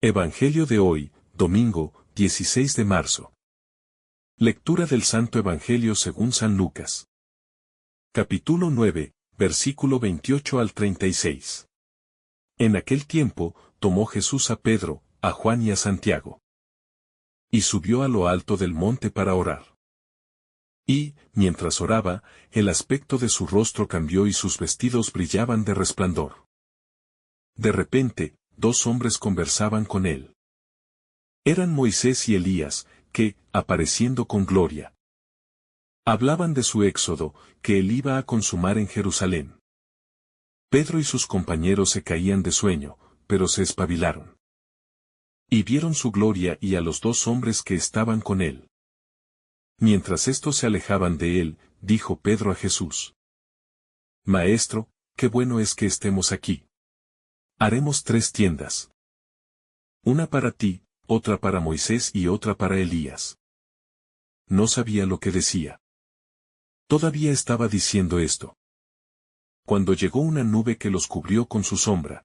Evangelio de hoy, domingo, 16 de marzo. Lectura del Santo Evangelio según San Lucas. Capítulo 9, versículo 28 al 36. En aquel tiempo, tomó Jesús a Pedro, a Juan y a Santiago. Y subió a lo alto del monte para orar. Y, mientras oraba, el aspecto de su rostro cambió y sus vestidos brillaban de resplandor. De repente, dos hombres conversaban con él. Eran Moisés y Elías, que, apareciendo con gloria, hablaban de su éxodo, que él iba a consumar en Jerusalén. Pedro y sus compañeros se caían de sueño, pero se espabilaron. Y vieron su gloria y a los dos hombres que estaban con él. Mientras estos se alejaban de él, dijo Pedro a Jesús: Maestro, qué bueno es que estemos aquí. Haremos 3 tiendas. Una para ti, otra para Moisés y otra para Elías. No sabía lo que decía. Todavía estaba diciendo esto, cuando llegó una nube que los cubrió con su sombra.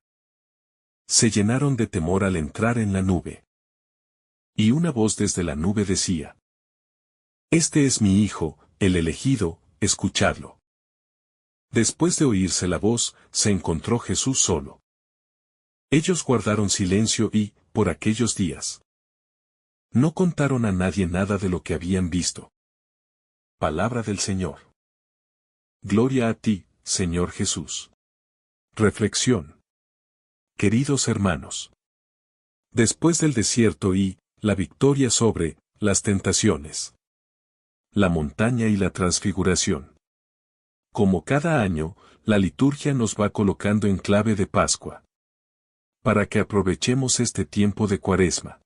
Se llenaron de temor al entrar en la nube. Y una voz desde la nube decía: Este es mi Hijo, el elegido, escuchadlo. Después de oírse la voz, se encontró Jesús solo. Ellos guardaron silencio y, por aquellos días, no contaron a nadie nada de lo que habían visto. Palabra del Señor. Gloria a ti, Señor Jesús. Reflexión. Queridos hermanos, después del desierto y la victoria sobre las tentaciones, la montaña y la transfiguración. Como cada año, la liturgia nos va colocando en clave de Pascua, para que aprovechemos este tiempo de Cuaresma.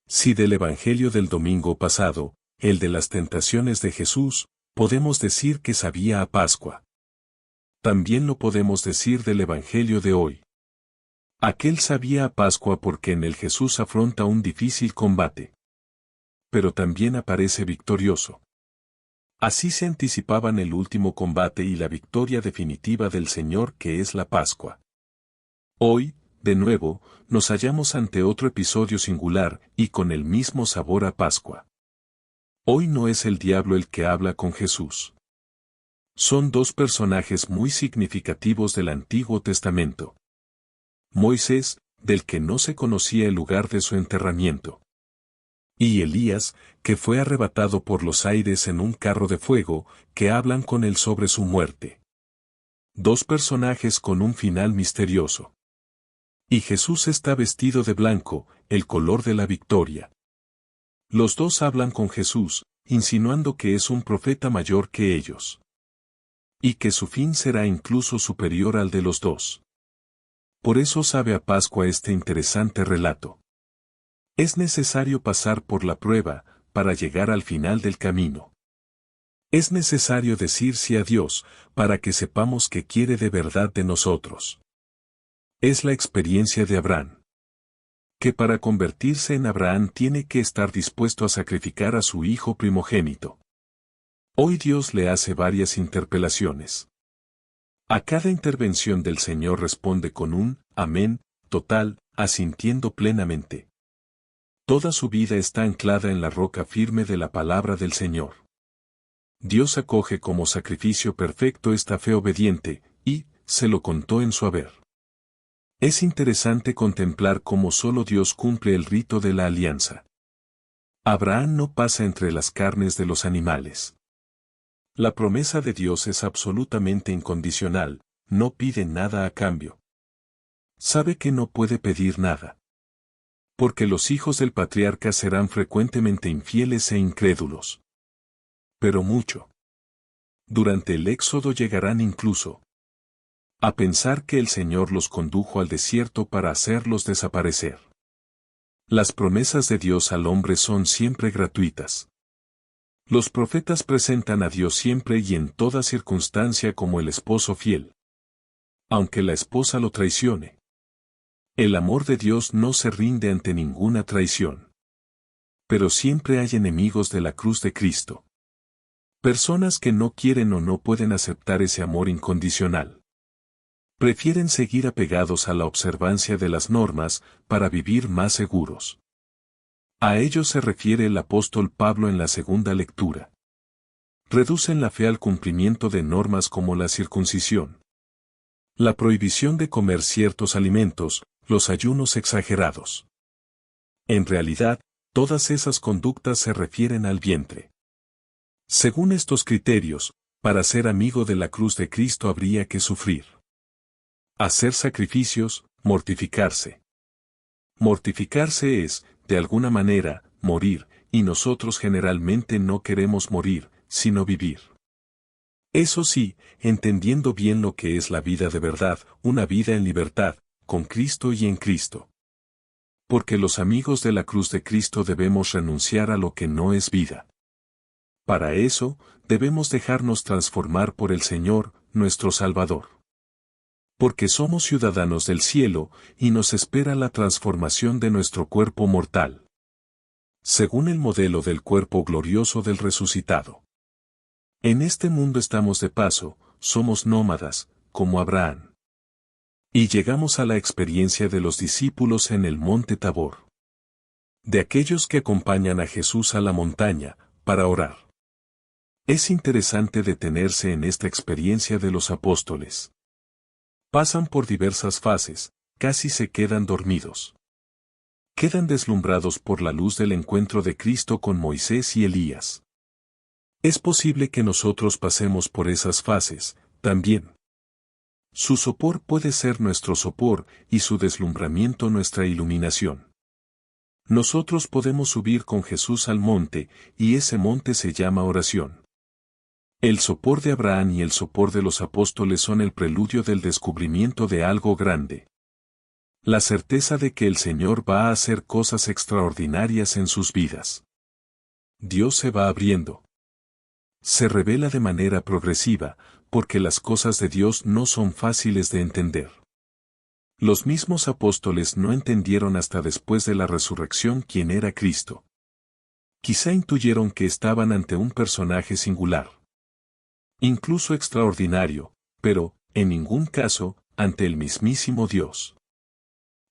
Si del Evangelio del domingo pasado, el de las tentaciones de Jesús, podemos decir que sabía a Pascua, también lo podemos decir del Evangelio de hoy. Aquel sabía a Pascua porque en él Jesús afronta un difícil combate, pero también aparece victorioso. Así se anticipaban el último combate y la victoria definitiva del Señor, que es la Pascua. Hoy, de nuevo, nos hallamos ante otro episodio singular y con el mismo sabor a Pascua. Hoy no es el diablo el que habla con Jesús. Son dos personajes muy significativos del Antiguo Testamento. Moisés, del que no se conocía el lugar de su enterramiento. Y Elías, que fue arrebatado por los aires en un carro de fuego, que hablan con él sobre su muerte. Dos personajes con un final misterioso. Y Jesús está vestido de blanco, el color de la victoria. Los dos hablan con Jesús, insinuando que es un profeta mayor que ellos. Y que su fin será incluso superior al de los dos. Por eso sabe a Pascua este interesante relato. Es necesario pasar por la prueba, para llegar al final del camino. Es necesario decir sí a Dios, para que sepamos que quiere de verdad de nosotros. Es la experiencia de Abraham, que para convertirse en Abraham tiene que estar dispuesto a sacrificar a su hijo primogénito. Hoy Dios le hace varias interpelaciones. A cada intervención del Señor responde con un amén total, asintiendo plenamente. Toda su vida está anclada en la roca firme de la palabra del Señor. Dios acoge como sacrificio perfecto esta fe obediente, y se lo contó en su haber. Es interesante contemplar cómo solo Dios cumple el rito de la alianza. Abraham no pasa entre las carnes de los animales. La promesa de Dios es absolutamente incondicional, no pide nada a cambio. Sabe que no puede pedir nada. Porque los hijos del patriarca serán frecuentemente infieles e incrédulos. Pero mucho. Durante el éxodo llegarán incluso a pensar que el Señor los condujo al desierto para hacerlos desaparecer. Las promesas de Dios al hombre son siempre gratuitas. Los profetas presentan a Dios siempre y en toda circunstancia como el esposo fiel. Aunque la esposa lo traicione. El amor de Dios no se rinde ante ninguna traición. Pero siempre hay enemigos de la cruz de Cristo. Personas que no quieren o no pueden aceptar ese amor incondicional. Prefieren seguir apegados a la observancia de las normas para vivir más seguros. A ello se refiere el apóstol Pablo en la segunda lectura. Reducen la fe al cumplimiento de normas como la circuncisión, la prohibición de comer ciertos alimentos, los ayunos exagerados. En realidad, todas esas conductas se refieren al vientre. Según estos criterios, para ser amigo de la cruz de Cristo habría que sufrir, hacer sacrificios, mortificarse. Mortificarse es, de alguna manera, morir, y nosotros generalmente no queremos morir, sino vivir. Eso sí, entendiendo bien lo que es la vida de verdad, una vida en libertad, con Cristo y en Cristo. Porque los amigos de la cruz de Cristo debemos renunciar a lo que no es vida. Para eso, debemos dejarnos transformar por el Señor, nuestro Salvador. Porque somos ciudadanos del cielo, y nos espera la transformación de nuestro cuerpo mortal, según el modelo del cuerpo glorioso del resucitado. En este mundo estamos de paso, somos nómadas, como Abraham. Y llegamos a la experiencia de los discípulos en el monte Tabor. De aquellos que acompañan a Jesús a la montaña, para orar. Es interesante detenerse en esta experiencia de los apóstoles. Pasan por diversas fases, casi se quedan dormidos. Quedan deslumbrados por la luz del encuentro de Cristo con Moisés y Elías. Es posible que nosotros pasemos por esas fases, también. Su sopor puede ser nuestro sopor y su deslumbramiento nuestra iluminación. Nosotros podemos subir con Jesús al monte, y ese monte se llama oración. El sopor de Abraham y el sopor de los apóstoles son el preludio del descubrimiento de algo grande. La certeza de que el Señor va a hacer cosas extraordinarias en sus vidas. Dios se va abriendo. Se revela de manera progresiva, porque las cosas de Dios no son fáciles de entender. Los mismos apóstoles no entendieron hasta después de la resurrección quién era Cristo. Quizá intuyeron que estaban ante un personaje singular, incluso extraordinario, pero, en ningún caso, ante el mismísimo Dios.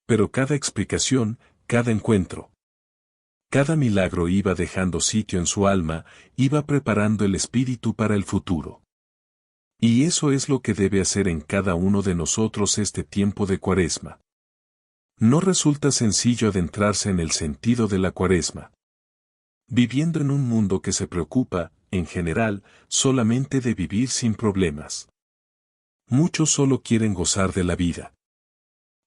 Pero cada explicación, cada encuentro, cada milagro iba dejando sitio en su alma, iba preparando el espíritu para el futuro. Y eso es lo que debe hacer en cada uno de nosotros este tiempo de Cuaresma. No resulta sencillo adentrarse en el sentido de la Cuaresma. Viviendo en un mundo que se preocupa, en general, solamente de vivir sin problemas. Muchos solo quieren gozar de la vida.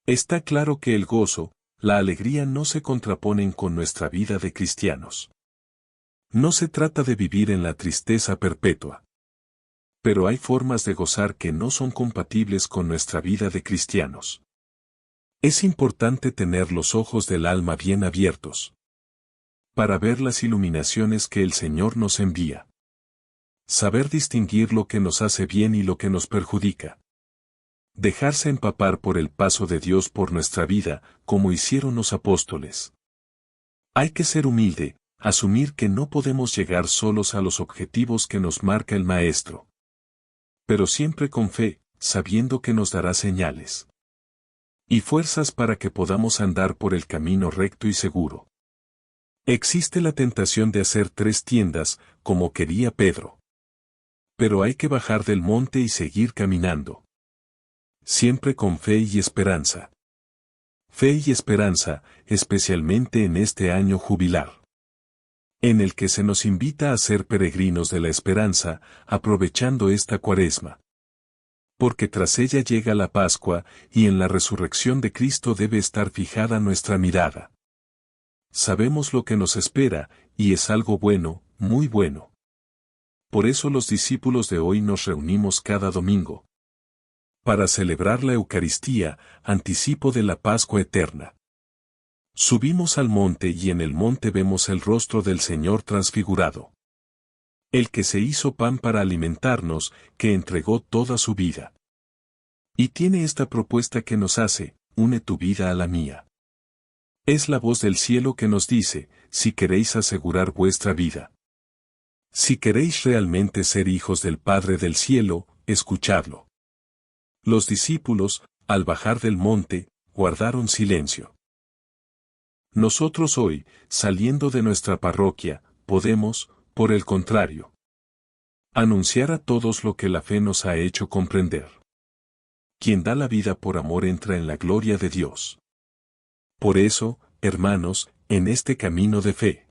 Está claro que el gozo, la alegría no se contraponen con nuestra vida de cristianos. No se trata de vivir en la tristeza perpetua. Pero hay formas de gozar que no son compatibles con nuestra vida de cristianos. Es importante tener los ojos del alma bien abiertos, para ver las iluminaciones que el Señor nos envía. Saber distinguir lo que nos hace bien y lo que nos perjudica. Dejarse empapar por el paso de Dios por nuestra vida, como hicieron los apóstoles. Hay que ser humilde, asumir que no podemos llegar solos a los objetivos que nos marca el Maestro. Pero siempre con fe, sabiendo que nos dará señales y fuerzas para que podamos andar por el camino recto y seguro. Existe la tentación de hacer 3 tiendas, como quería Pedro. Pero hay que bajar del monte y seguir caminando. Siempre con fe y esperanza. Fe y esperanza, especialmente en este año jubilar, en el que se nos invita a ser peregrinos de la esperanza, aprovechando esta Cuaresma. Porque tras ella llega la Pascua, y en la resurrección de Cristo debe estar fijada nuestra mirada. Sabemos lo que nos espera, y es algo bueno, muy bueno. Por eso los discípulos de hoy nos reunimos cada domingo, para celebrar la Eucaristía, anticipo de la Pascua eterna. Subimos al monte y en el monte vemos el rostro del Señor transfigurado. El que se hizo pan para alimentarnos, que entregó toda su vida. Y tiene esta propuesta que nos hace: une tu vida a la mía. Es la voz del cielo que nos dice: si queréis asegurar vuestra vida, si queréis realmente ser hijos del Padre del cielo, escuchadlo. Los discípulos, al bajar del monte, guardaron silencio. Nosotros hoy, saliendo de nuestra parroquia, podemos, por el contrario, anunciar a todos lo que la fe nos ha hecho comprender. Quien da la vida por amor entra en la gloria de Dios. Por eso, hermanos, en este camino de fe,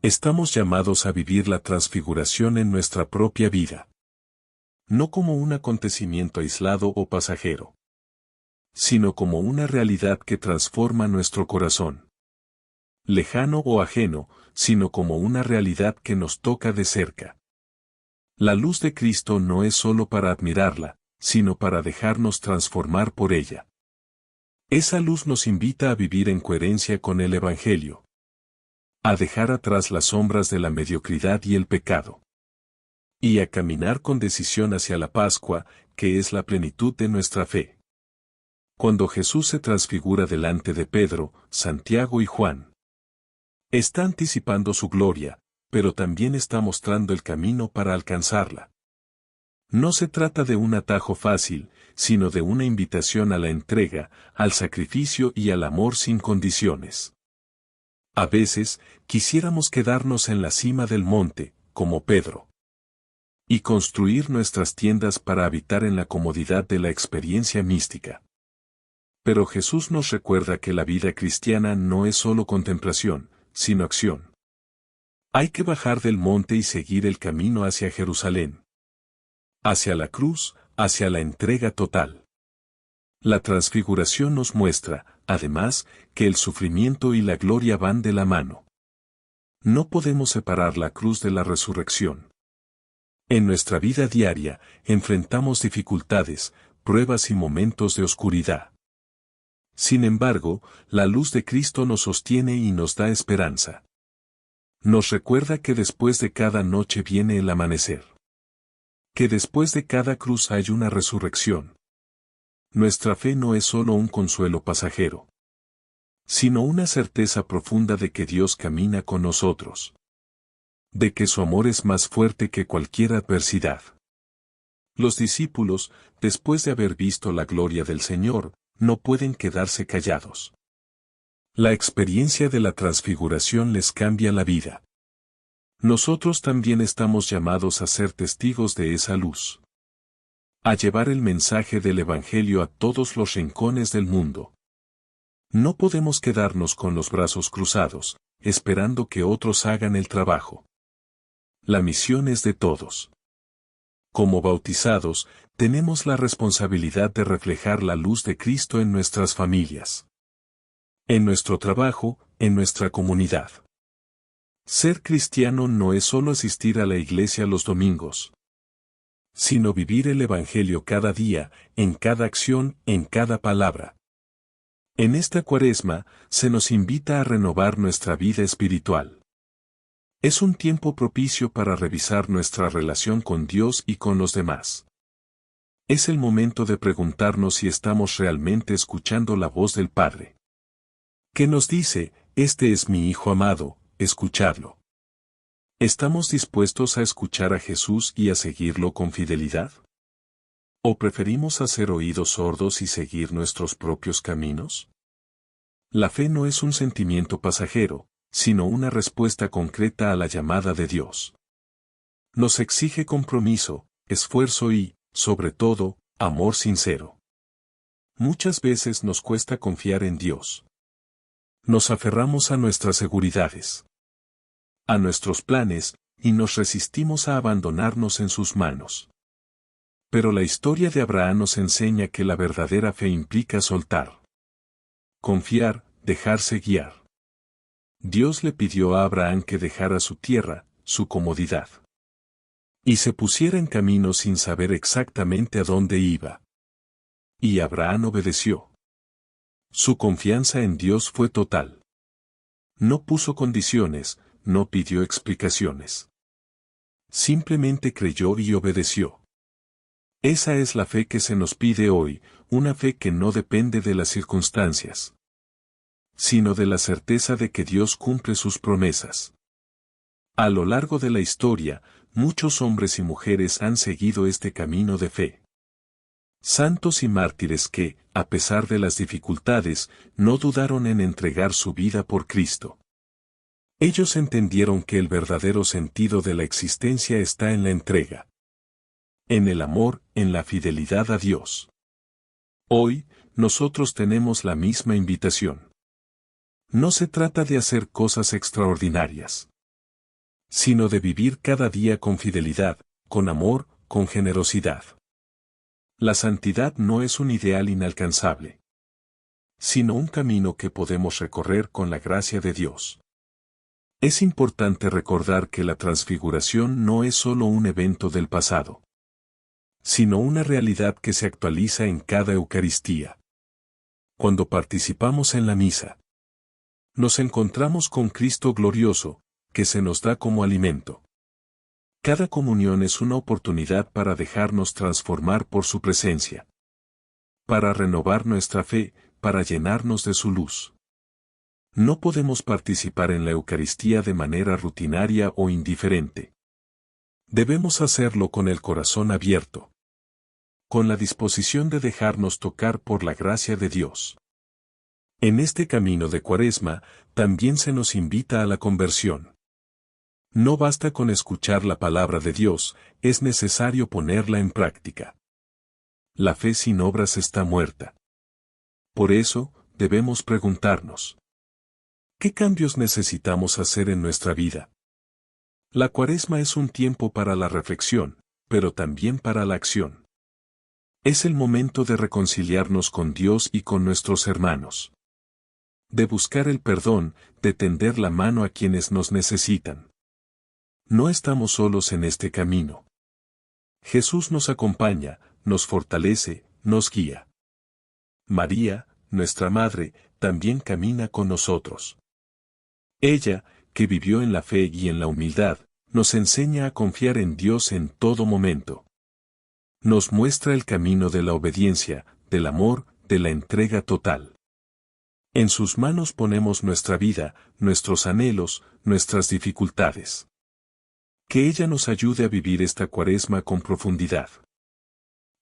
estamos llamados a vivir la transfiguración en nuestra propia vida. No como un acontecimiento aislado o pasajero, sino como una realidad que transforma nuestro corazón. Lejano o ajeno, sino como una realidad que nos toca de cerca. La luz de Cristo no es solo para admirarla, sino para dejarnos transformar por ella. Esa luz nos invita a vivir en coherencia con el Evangelio. A dejar atrás las sombras de la mediocridad y el pecado. Y a caminar con decisión hacia la Pascua, que es la plenitud de nuestra fe. Cuando Jesús se transfigura delante de Pedro, Santiago y Juan, está anticipando su gloria, pero también está mostrando el camino para alcanzarla. No se trata de un atajo fácil, sino de una invitación a la entrega, al sacrificio y al amor sin condiciones. A veces, quisiéramos quedarnos en la cima del monte, como Pedro, y construir nuestras tiendas para habitar en la comodidad de la experiencia mística. Pero Jesús nos recuerda que la vida cristiana no es solo contemplación, sino acción. Hay que bajar del monte y seguir el camino hacia Jerusalén. Hacia la cruz, hacia la entrega total. La transfiguración nos muestra, además, que el sufrimiento y la gloria van de la mano. No podemos separar la cruz de la resurrección. En nuestra vida diaria, enfrentamos dificultades, pruebas y momentos de oscuridad. Sin embargo, la luz de Cristo nos sostiene y nos da esperanza. Nos recuerda que después de cada noche viene el amanecer. Que después de cada cruz hay una resurrección. Nuestra fe no es solo un consuelo pasajero, sino una certeza profunda de que Dios camina con nosotros. De que su amor es más fuerte que cualquier adversidad. Los discípulos, después de haber visto la gloria del Señor, no pueden quedarse callados. La experiencia de la transfiguración les cambia la vida. Nosotros también estamos llamados a ser testigos de esa luz. A llevar el mensaje del Evangelio a todos los rincones del mundo. No podemos quedarnos con los brazos cruzados, esperando que otros hagan el trabajo. La misión es de todos. Como bautizados, tenemos la responsabilidad de reflejar la luz de Cristo en nuestras familias. En nuestro trabajo, en nuestra comunidad. Ser cristiano no es solo asistir a la iglesia los domingos, sino vivir el Evangelio cada día, en cada acción, en cada palabra. En esta Cuaresma, se nos invita a renovar nuestra vida espiritual. Es un tiempo propicio para revisar nuestra relación con Dios y con los demás. Es el momento de preguntarnos si estamos realmente escuchando la voz del Padre. ¿Qué nos dice? Este es mi Hijo amado, escuchadlo. ¿Estamos dispuestos a escuchar a Jesús y a seguirlo con fidelidad? ¿O preferimos hacer oídos sordos y seguir nuestros propios caminos? La fe no es un sentimiento pasajero, sino una respuesta concreta a la llamada de Dios. Nos exige compromiso, esfuerzo y, sobre todo, amor sincero. Muchas veces nos cuesta confiar en Dios. Nos aferramos a nuestras seguridades, a nuestros planes, y nos resistimos a abandonarnos en sus manos. Pero la historia de Abraham nos enseña que la verdadera fe implica soltar. Confiar, dejarse guiar. Dios le pidió a Abraham que dejara su tierra, su comodidad. Y se pusiera en camino sin saber exactamente a dónde iba. Y Abraham obedeció. Su confianza en Dios fue total. No puso condiciones, no pidió explicaciones. Simplemente creyó y obedeció. Esa es la fe que se nos pide hoy, una fe que no depende de las circunstancias, sino de la certeza de que Dios cumple sus promesas. A lo largo de la historia, muchos hombres y mujeres han seguido este camino de fe. Santos y mártires que, a pesar de las dificultades, no dudaron en entregar su vida por Cristo. Ellos entendieron que el verdadero sentido de la existencia está en la entrega, en el amor, en la fidelidad a Dios. Hoy, nosotros tenemos la misma invitación. No se trata de hacer cosas extraordinarias, sino de vivir cada día con fidelidad, con amor, con generosidad. La santidad no es un ideal inalcanzable, sino un camino que podemos recorrer con la gracia de Dios. Es importante recordar que la transfiguración no es solo un evento del pasado, sino una realidad que se actualiza en cada Eucaristía. Cuando participamos en la misa, nos encontramos con Cristo glorioso, que se nos da como alimento. Cada comunión es una oportunidad para dejarnos transformar por su presencia, para renovar nuestra fe, para llenarnos de su luz. No podemos participar en la Eucaristía de manera rutinaria o indiferente. Debemos hacerlo con el corazón abierto, con la disposición de dejarnos tocar por la gracia de Dios. En este camino de Cuaresma, también se nos invita a la conversión. No basta con escuchar la palabra de Dios, es necesario ponerla en práctica. La fe sin obras está muerta. Por eso, debemos preguntarnos: ¿qué cambios necesitamos hacer en nuestra vida? La Cuaresma es un tiempo para la reflexión, pero también para la acción. Es el momento de reconciliarnos con Dios y con nuestros hermanos, de buscar el perdón, de tender la mano a quienes nos necesitan. No estamos solos en este camino. Jesús nos acompaña, nos fortalece, nos guía. María, nuestra Madre, también camina con nosotros. Ella, que vivió en la fe y en la humildad, nos enseña a confiar en Dios en todo momento. Nos muestra el camino de la obediencia, del amor, de la entrega total. En sus manos ponemos nuestra vida, nuestros anhelos, nuestras dificultades. Que ella nos ayude a vivir esta Cuaresma con profundidad,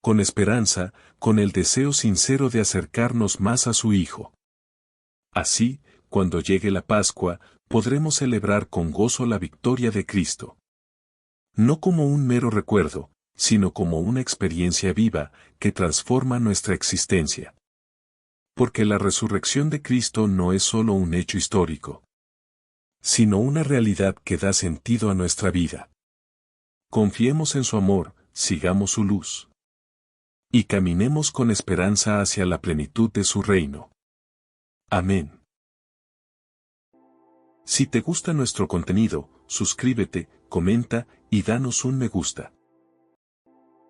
con esperanza, con el deseo sincero de acercarnos más a su Hijo. Así, cuando llegue la Pascua, podremos celebrar con gozo la victoria de Cristo. No como un mero recuerdo, sino como una experiencia viva, que transforma nuestra existencia. Porque la resurrección de Cristo no es solo un hecho histórico, sino una realidad que da sentido a nuestra vida. Confiemos en su amor, sigamos su luz, y caminemos con esperanza hacia la plenitud de su reino. Amén. Si te gusta nuestro contenido, suscríbete, comenta y danos un me gusta.